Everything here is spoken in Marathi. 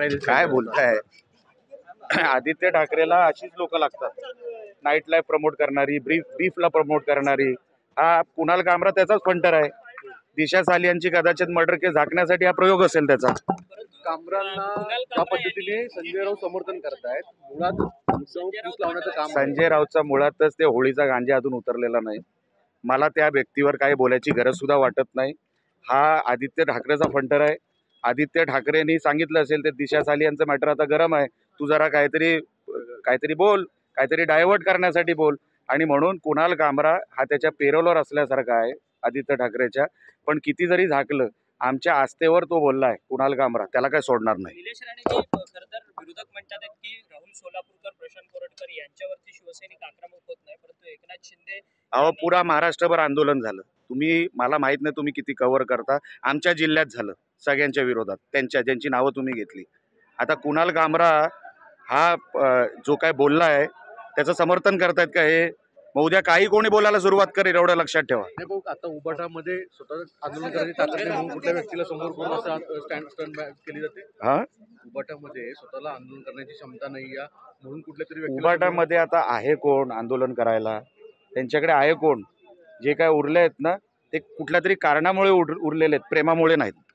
नाही काय बोलताय? आदित्य ठाकरेला अशीच लोक लागतात, नाईट लाईफ प्रमोट करणारी, बीफला प्रमोट करणारी. हा कुणाल कामरा त्याचाच फंटर आहे. दिशा सालियांची कदाचित मर्डर केस झाकण्यासाठी हा प्रयोग असेल त्याचा. कामरांना ज्या पद्धतीने संजय राऊत समर्थन करतायत, मुळात फूस लावण्याचं काम आहे. संजय राऊतचा मुळातच ते होळीचा गांजा अजून उतरलेला नाही. मला त्या व्यक्तीवर काही बोलायची गरज सुद्धा वाटत नाही. हा आदित्य ठाकरेचा फंटर आहे. आदित्य ठाकरेंनी सांगितलं असेल ते दिशा सालियांचं मॅटर आता गरम आहे, तू जरा काहीतरी बोल, काहीतरी डायव्हर्ट करण्यासाठी बोल. आणि म्हणून कुणाल कामरा हा त्याच्या पेरोलवर असल्यासारखा आहे आदित्य ठाकरेच्या. पण किती जरी झाकलं, आमच्या आस्थेवर तो बोललाय कुणाल कामरा, त्याला काय सोडणार नाही. निलेश राणेजी खरंतर विरोधक म्हणतात आहेत की राहुल सोलापूरकर, प्रशांत कोरटकर यांच्यावरती शिवसैनिक आक्रमक होत नाही, परंतु एकनाथ शिंदे अहो पुरा महाराष्ट्रभर आंदोलन झालं. तुम्ही, मला माहित नाही तुम्ही किती कव्हर करता. आमच्या जिल्ह्यात झालं सगळ्यांच्या विरोधात, ज्यांची नावं तुम्ही घेतली. आता कुणाल कामरा हा जो काय बोललाय त्याचं समर्थन करतायत का हे? मग उद्या काही कोणी बोलायला सुरुवात करेल, एवढं लक्षात ठेवा. नाही भाऊ, आता उबाटामध्ये स्वतः आंदोलन करण्याची ताकद नाही म्हणून कुठल्या व्यक्तीला समोर करून असं स्टँड केली जाते. हा, उबाटामध्ये स्वतःला आंदोलन करण्याची क्षमता नाही या म्हणून कुठल्या तरी व्यक्तीला उबाटामध्ये आता आहे कोण आंदोलन करायला? त्यांच्याकडे आहे कोण? जे काय उरले आहेत ना, ते कुठल्या तरी कारणामुळे उरलेले आहेत, प्रेमामुळे नाहीत.